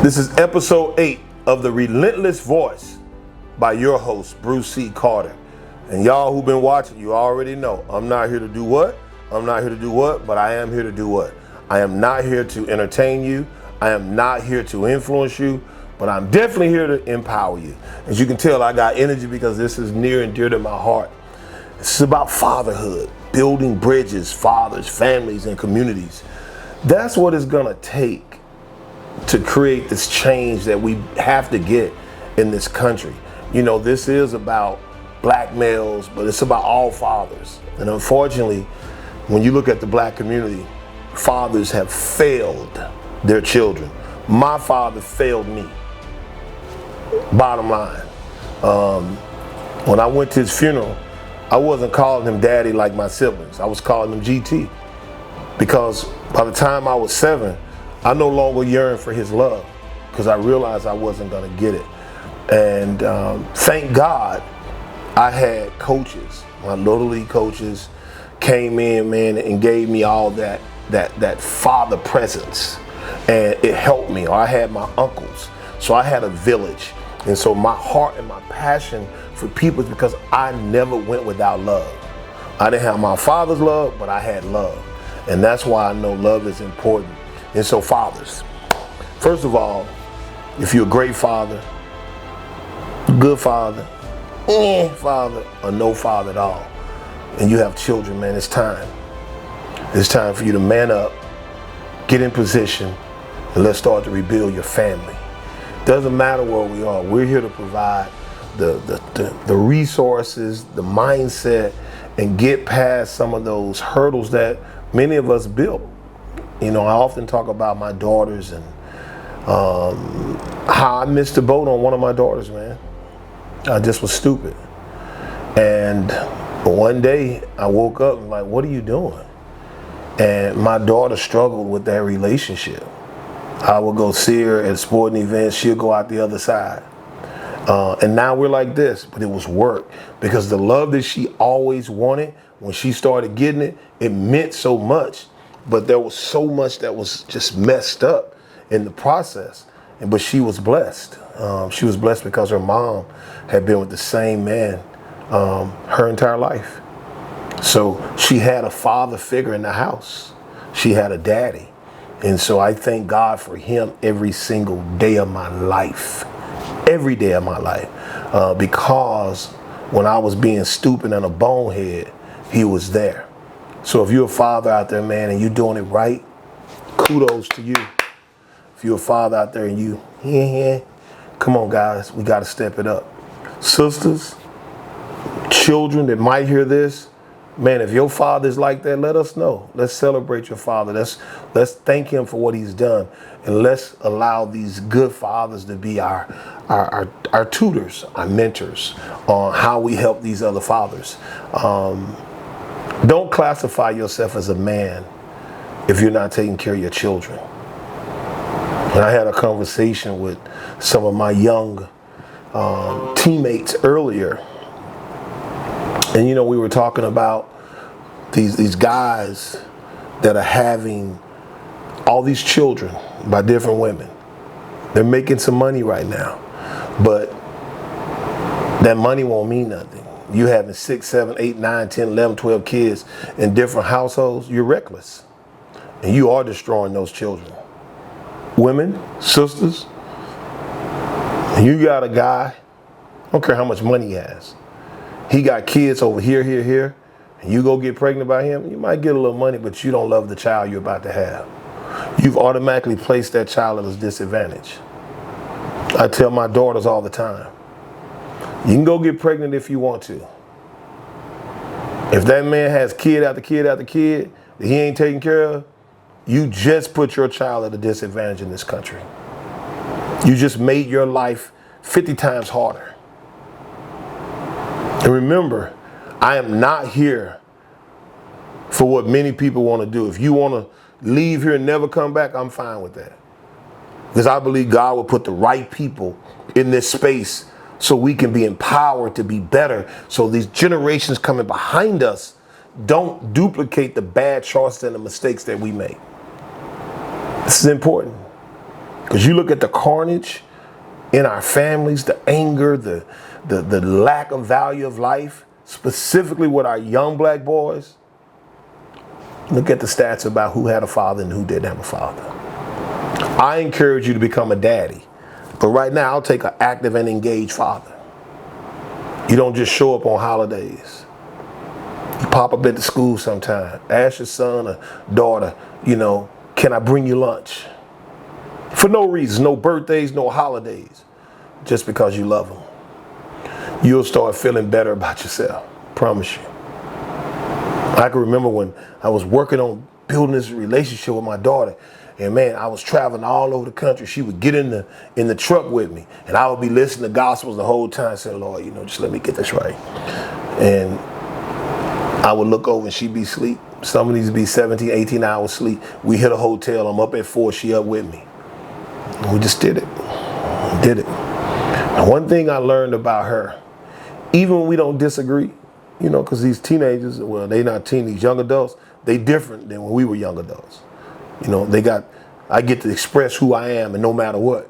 This is episode 8 of the Relentless Voice by your host, Bruce C. Carter. And y'all who've been watching, you already know I'm not here to do what? I'm not here to do what, but I am here to do what? I am not here to entertain you. I am not here to influence you, but I'm definitely here to empower you. As you can tell, I got energy because this is near and dear to my heart. This is about fatherhood, building bridges, fathers, families, and communities. That's what it's gonna take to create this change that we have to get in this country. You know, this is about black males, but it's about all fathers. And unfortunately, when you look at the black community, fathers have failed their children. My father failed me, bottom line. When I went to his funeral, I wasn't calling him daddy like my siblings. I was calling him GT, because by the time I was 7, I no longer yearned for his love because I realized I wasn't going to get it. And thank God I had coaches. My Little League coaches came in, man, and gave me all that father presence. And it helped me. Or I had my uncles. So I had a village. And so my heart and my passion for people is because I never went without love. I didn't have my father's love, but I had love. And that's why I know love is important. And so fathers, first of all, if you're a great father, good father, father, or no father at all, and you have children, man, it's time. It's time for you to man up, get in position, and let's start to rebuild your family. Doesn't matter where we are. We're here to provide the resources, the mindset, and get past some of those hurdles that many of us built. You know, I often talk about my daughters and how I missed the boat on one of my daughters, man. I just was stupid. And one day I woke up and like, what are you doing? And my daughter struggled with that relationship. I would go see her at sporting events. She'll go out the other side. And now we're like this, but it was work, because the love that she always wanted, when she started getting it, it meant so much. But there was so much that was just messed up in the process. But she was blessed. She was blessed because her mom had been with the same man her entire life. So she had a father figure in the house. She had a daddy. And so I thank God for him every single day of my life. Every day of my life. Because when I was being stupid and a bonehead, he was there. So if you're a father out there, man, and you're doing it right, kudos to you. If you're a father out there and you, come on, guys, we got to step it up. Sisters, children that might hear this, man, if your father's like that, let us know. Let's celebrate your father. Let's thank him for what he's done. And let's allow these good fathers to be our tutors, our mentors on how we help these other fathers. Don't classify yourself as a man if you're not taking care of your children. And I had a conversation with some of my young teammates earlier. And, you know, we were talking about these guys that are having all these children by different women. They're making some money right now, but that money won't mean nothing. You having 6, 7, 8, 9, 10, 11, 12 kids in different households, you're reckless. And you are destroying those children. Women, sisters, you got a guy, I don't care how much money he has. He got kids over here, and you go get pregnant by him, you might get a little money, but you don't love the child you're about to have. You've automatically placed that child at a disadvantage. I tell my daughters all the time, you can go get pregnant if you want to. If that man has kid after kid after kid that he ain't taking care of, you just put your child at a disadvantage in this country. You just made your life 50 times harder. And remember, I am not here for what many people want to do. If you want to leave here and never come back, I'm fine with that. Because I believe God will put the right people in this space so we can be empowered to be better. So these generations coming behind us don't duplicate the bad choices and the mistakes that we make. This is important. Because you look at the carnage in our families, the anger, the lack of value of life, specifically with our young black boys. Look at the stats about who had a father and who didn't have a father. I encourage you to become a daddy. But right now, I'll take an active and engaged father. You don't just show up on holidays. You pop up at the school sometime. Ask your son or daughter, can I bring you lunch? For no reason, no birthdays, no holidays. Just because you love them. You'll start feeling better about yourself. Promise you. I can remember when I was working on building this relationship with my daughter, and man, I was traveling all over the country. She would get in the truck with me, and I would be listening to gospels the whole time, saying, Lord, just let me get this right. And I would look over and she'd be asleep. Some of these would be 17, 18 hours sleep. We hit a hotel. I'm up at 4. She up with me. And we just did it. And one thing I learned about her, even when we don't disagree, because these teenagers, well, they not these young adults, they different than when we were young adults. I get to express who I am, and no matter what.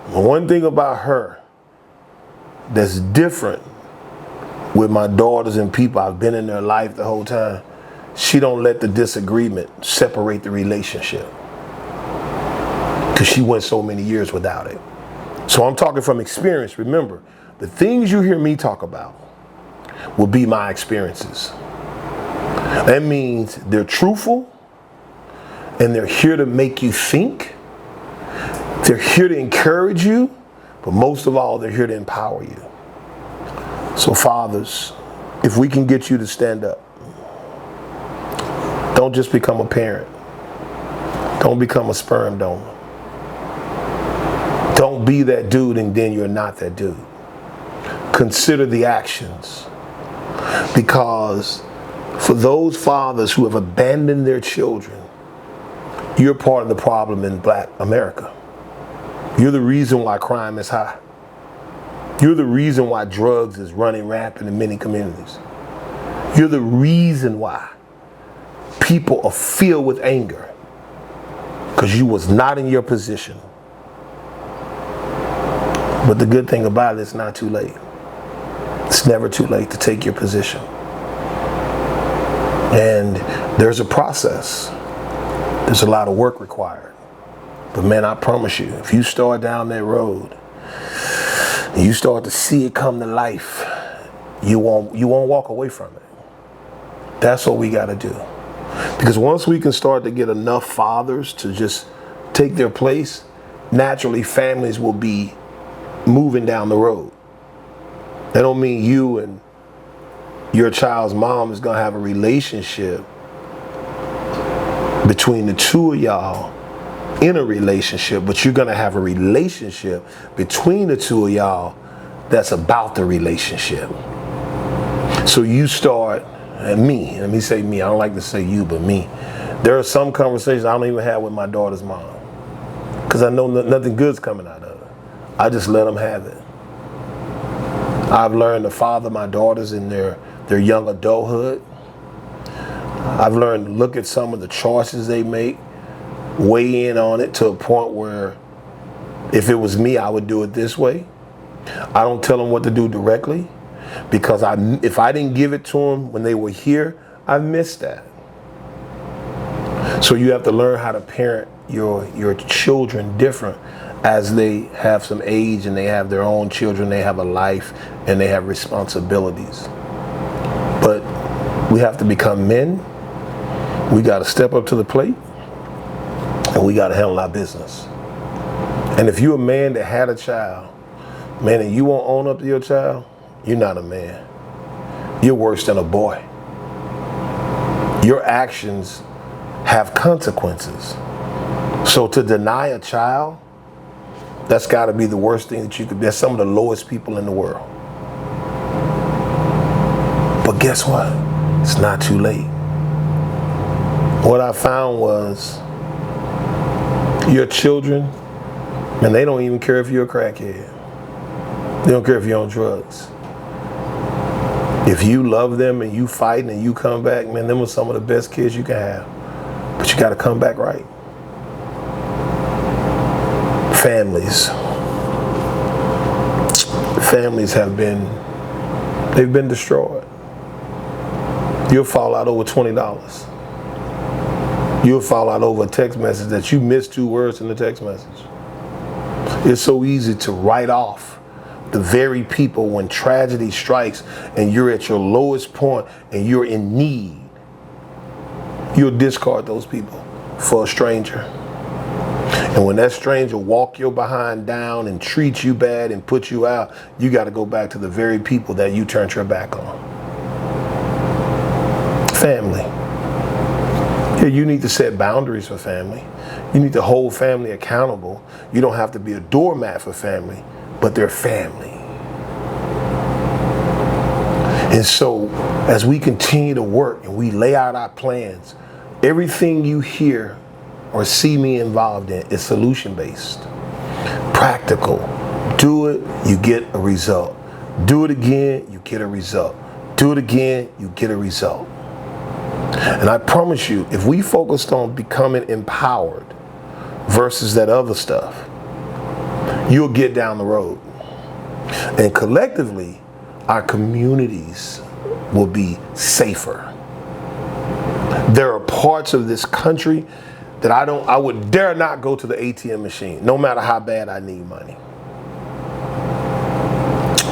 One thing about her that's different with my daughters and people I've been in their life the whole time, she don't let the disagreement separate the relationship. Because she went so many years without it. So I'm talking from experience. Remember, the things you hear me talk about will be my experiences. That means they're truthful, and they're here to make you think. They're here to encourage you, but most of all, they're here to empower you. So fathers, if we can get you to stand up, don't just become a parent. Don't become a sperm donor. Don't be that dude and then you're not that dude. Consider the actions. Because for those fathers who have abandoned their children, you're part of the problem in Black America. You're the reason why crime is high. You're the reason why drugs is running rampant in many communities. You're the reason why people are filled with anger. Because you was not in your position. But the good thing about it, it's not too late. It's never too late to take your position. And there's a process. There's a lot of work required. But man, I promise you, if you start down that road, and you start to see it come to life, you won't walk away from it. That's what we got to do. Because once we can start to get enough fathers to just take their place, naturally families will be moving down the road. That don't mean you and your child's mom is going to have a relationship between the two of y'all in a relationship, but you're going to have a relationship between the two of y'all that's about the relationship. So you start, and me, let me say me, I don't like to say you, but me. There are some conversations I don't even have with my daughter's mom because I know nothing good's coming out of it. I just let them have it. I've learned to father my daughters in their young adulthood. I've learned to look at some of the choices they make, weigh in on it to a point where if it was me, I would do it this way. I don't tell them what to do directly because if I didn't give it to them when they were here, I missed that. So you have to learn how to parent your children different as they have some age and they have their own children, they have a life and they have responsibilities. But we have to become men. We got to step up to the plate and we got to handle our business. And if you're a man that had a child, man, and you won't own up to your child, you're not a man. You're worse than a boy. Your actions have consequences. So to deny a child, that's got to be the worst thing that you could be. That's some of the lowest people in the world. But guess what? It's not too late. What I found was your children, man, they don't even care if you're a crackhead. They don't care if you're on drugs. If you love them and you fighting and you come back, man, them are some of the best kids you can have. But you got to come back right. Families they've been destroyed. You'll fall out over $20. You'll fall out over a text message that you missed 2 words in the text message. It's so easy to write off the very people when tragedy strikes and you're at your lowest point and you're in need. You'll discard those people for a stranger. And when that stranger walk your behind down and treat you bad and put you out, you got to go back to the very people that you turned your back on. Family. Yeah, you need to set boundaries for family. You need to hold family accountable. You don't have to be a doormat for family, but they're family. And so as we continue to work and we lay out our plans, everything you hear or see me involved in is solution-based, practical. Do it, you get a result. Do it again, you get a result. Do it again, you get a result. And I promise you, if we focused on becoming empowered versus that other stuff, you'll get down the road. And collectively, our communities will be safer. There are parts of this country that I would dare not go to the ATM machine, no matter how bad I need money.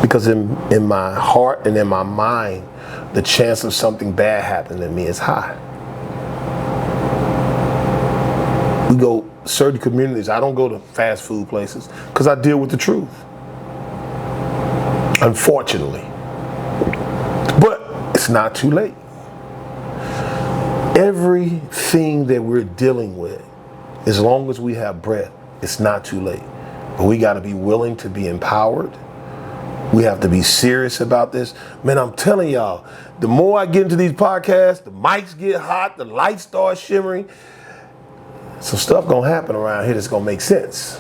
Because in my heart and in my mind, the chance of something bad happening to me is high. We go certain communities, I don't go to fast food places because I deal with the truth. Unfortunately. But it's not too late. Everything that we're dealing with, as long as we have breath, it's not too late. But we got to be willing to be empowered. We have to be serious about this. Man, I'm telling y'all, the more I get into these podcasts, the mics get hot, the lights start shimmering. Some stuff gonna happen around here that's gonna make sense.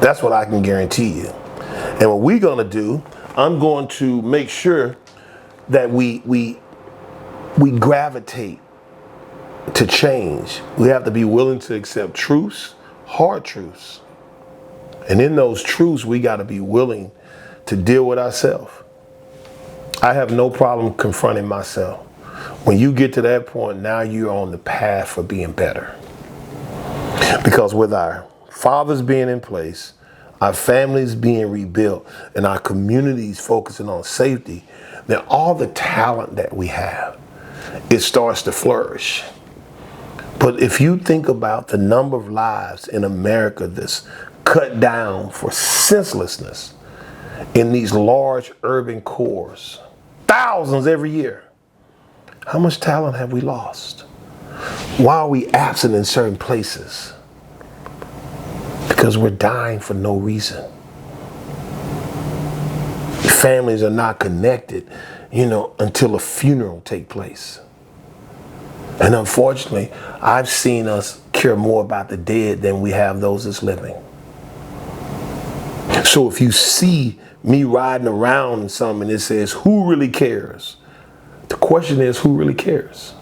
That's what I can guarantee you. And what we're gonna do, I'm going to make sure that we gravitate to change. We have to be willing to accept truths, hard truths. And in those truths, we got to be willing to deal with ourselves. I have no problem confronting myself. When you get to that point, now you're on the path for being better. Because with our fathers being in place, our families being rebuilt, and our communities focusing on safety, then all the talent that we have, it starts to flourish. But if you think about the number of lives in America that's cut down for senselessness in these large urban cores, thousands every year, how much talent have we lost? Why are we absent in certain places? Because we're dying for no reason. Families are not connected, until a funeral takes place. And unfortunately, I've seen us care more about the dead than we have those that's living. So if you see me riding around in something and it says, who really cares? The question is, who really cares?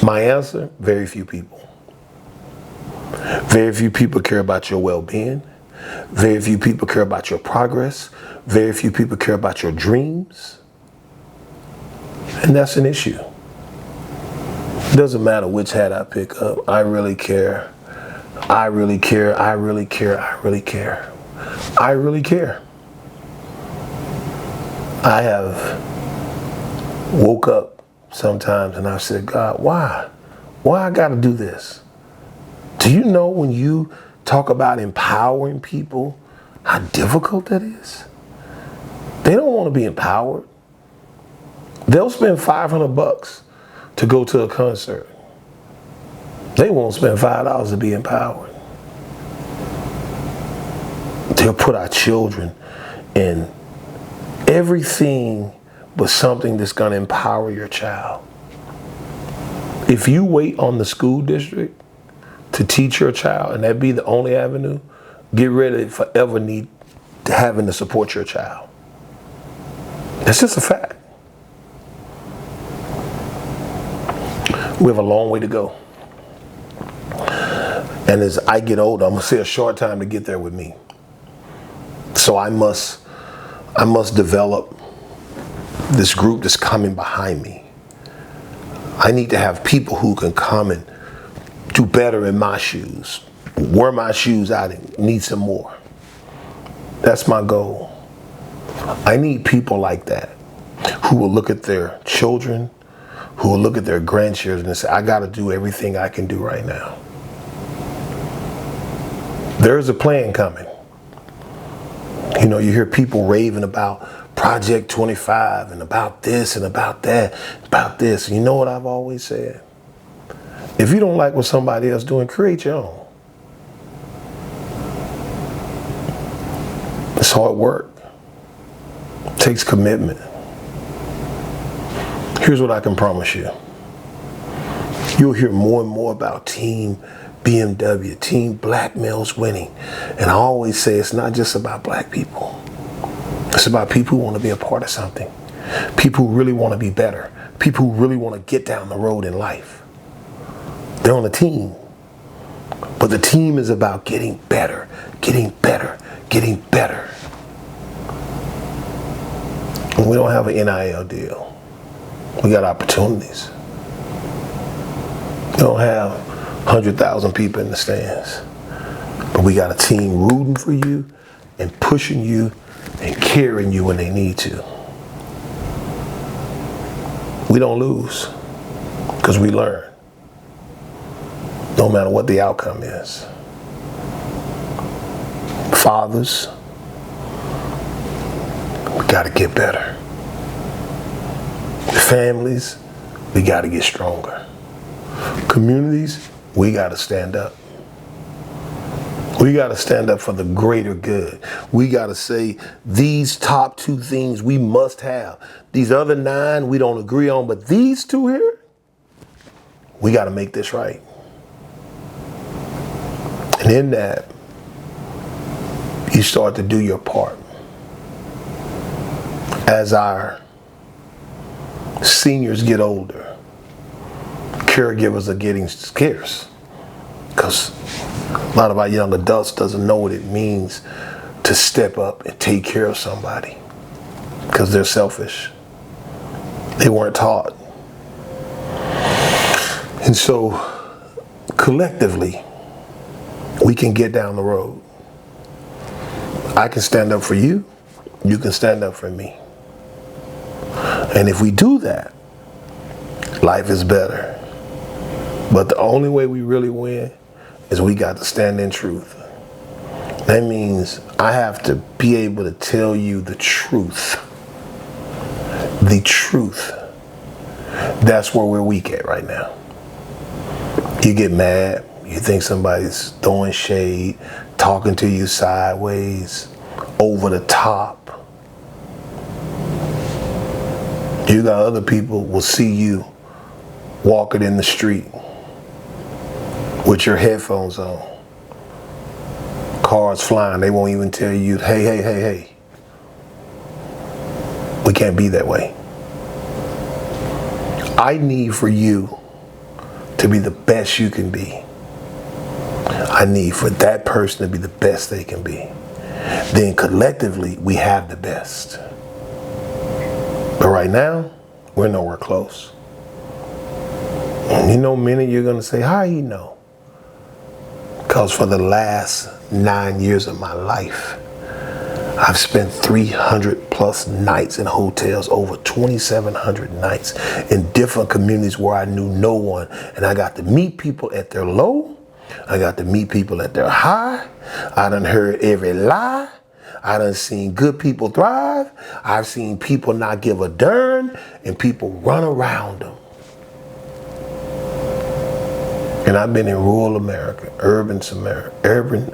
My answer, very few people. Very few people care about your well-being. Very few people care about your progress. Very few people care about your dreams. And that's an issue. It doesn't matter which hat I pick up. I really care. I really care. I really care. I really care. I really care. I have woke up sometimes and I've said, God, why? Why I got to do this? Do you know when you talk about empowering people, how difficult that is? They don't want to be empowered. They'll spend $500 to go to a concert. They won't spend $5 to be empowered. They'll put our children in everything but something that's going to empower your child. If you wait on the school district to teach your child and that be the only avenue, get ready to forever need to having to support your child. That's just a fact. We have a long way to go. And as I get older, I'm gonna say a short time to get there with me. So I must develop this group that's coming behind me. I need to have people who can come and do better in my shoes, wear my shoes out and need some more. That's my goal. I need people like that who will look at their children, who will look at their grandchildren and say, I got to do everything I can do right now. There's a plan coming. You know, you hear people raving about Project 25 and about this and about that, about this. You know what I've always said? If you don't like what somebody else doing, create your own. It's hard work. It takes commitment. Here's what I can promise you. You'll hear more and more about Team BMW, Team Black Males Winning. And I always say it's not just about black people. It's about people who want to be a part of something. People who really want to be better. People who really want to get down the road in life. They're on a team. But the team is about getting better, getting better, getting better. And we don't have an NIL deal. We got opportunities. We don't have 100,000 people in the stands. But we got a team rooting for you and pushing you and carrying you when they need to. We don't lose because we learn. No matter what the outcome is. Fathers, we got to get better. Families, we got to get stronger. Communities, we got to stand up. We got to stand up for the greater good. We got to say these top 2 things we must have. These other 9 we don't agree on, but these 2 here, we got to make this right. And in that, you start to do your part. As our seniors get older, caregivers are getting scarce because a lot of our young adults doesn't know what it means to step up and take care of somebody because they're selfish. They weren't taught. And so collectively, we can get down the road. I can stand up for you. You can stand up for me. And if we do that, life is better. But the only way we really win is we got to stand in truth. That means I have to be able to tell you the truth. The truth. That's where we're weak at right now. You get mad. You think somebody's throwing shade, talking to you sideways, over the top. You got other people will see you walking in the street with your headphones on. Cars flying, they won't even tell you, hey. We can't be that way. I need for you to be the best you can be. I need for that person to be the best they can be. Then collectively, we have the best. But right now, we're nowhere close. And you know, many of you are going to say, how do you know? Because for the last 9 years of my life, I've spent 300 plus nights in hotels, over 2,700 nights in different communities where I knew no one. And I got to meet people at their low. I got to meet people at their high. I done heard every lie. I done seen good people thrive. I've seen people not give a darn and people run around them. And I've been in rural America, urban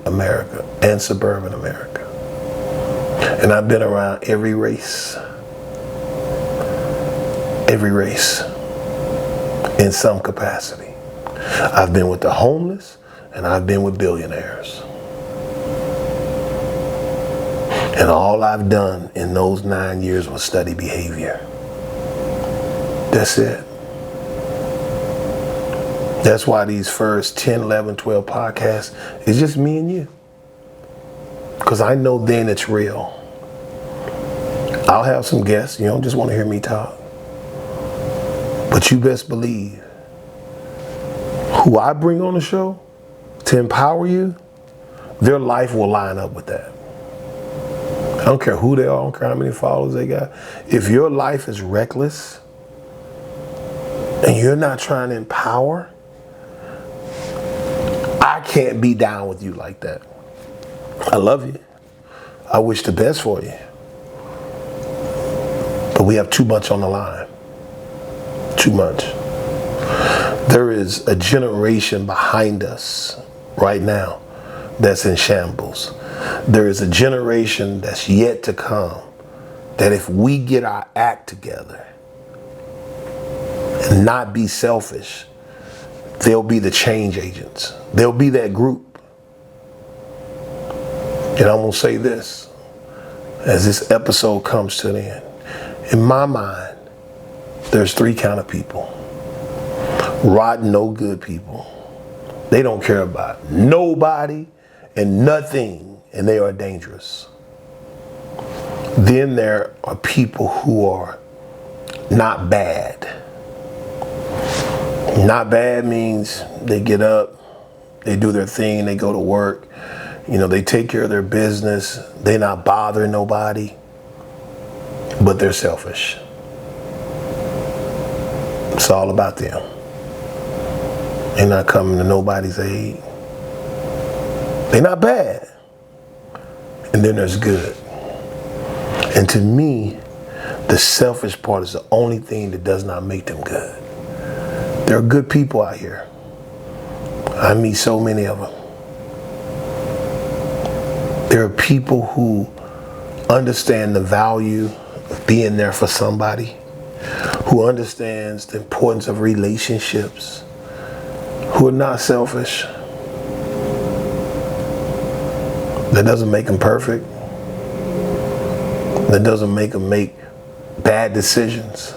America, and suburban America. And I've been around every race in some capacity. I've been with the homeless and I've been with billionaires. And all I've done in those 9 years was study behavior. That's it. That's why these first 10, 11, 12 podcasts is just me and you. Because I know then it's real. I'll have some guests. You don't just want to hear me talk. But you best believe who I bring on the show to empower you, their life will line up with that. I don't care who they are. I don't care how many followers they got. If your life is reckless and you're not trying to empower, I can't be down with you like that. I love you. I wish the best for you. But we have too much on the line. Too much. There is a generation behind us right now that's in shambles. There is a generation that's yet to come that if we get our act together and not be selfish, they'll be the change agents. They'll be that group. And I'm going to say this as this episode comes to an end. In my mind, there's three kind of people. Rotten, no good people. They don't care about nobody and nothing, and they are dangerous. Then there are people who are not bad. Not bad means they get up, they do their thing, they go to work, they take care of their business, they're not bothering nobody, but they're selfish. It's all about them. They're not coming to nobody's aid. They're not bad. And then there's good. And to me, the selfish part is the only thing that does not make them good. There are good people out here. I meet so many of them. There are people who understand the value of being there for somebody, who understands the importance of relationships, who are not selfish. That doesn't make them perfect. That doesn't make them make bad decisions.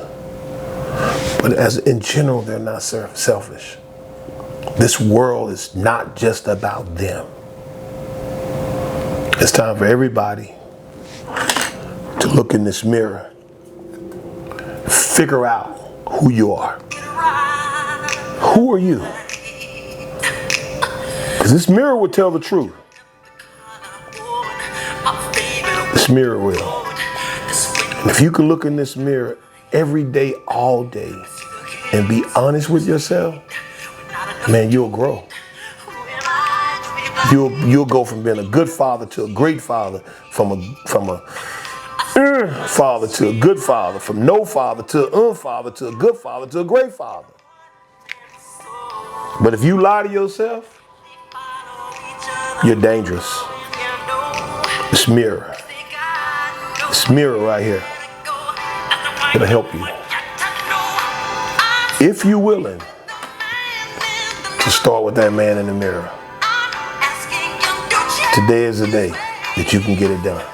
But as in general, they're not selfish. This world is not just about them. It's time for everybody to look in this mirror, figure out who you are. Who are you? Because this mirror will tell the truth. This mirror will. And if you can look in this mirror every day, all day, and be honest with yourself, man, you'll grow. You'll go from being a good father to a great father, from a father to a good father, from no father to an father to a good father to a great father. But if you lie to yourself, you're dangerous. This mirror right here, it'll help you. If you're willing to start with that man in the mirror, today is the day that you can get it done.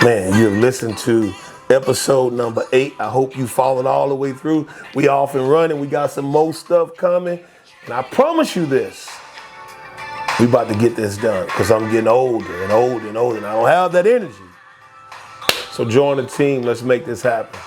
Man, you've listened to episode number 8. I hope you followed all the way through. We off and running. We got some more stuff coming. And I promise you this, we about to get this done because I'm getting older and older and older and I don't have that energy. So join the team. Let's make this happen.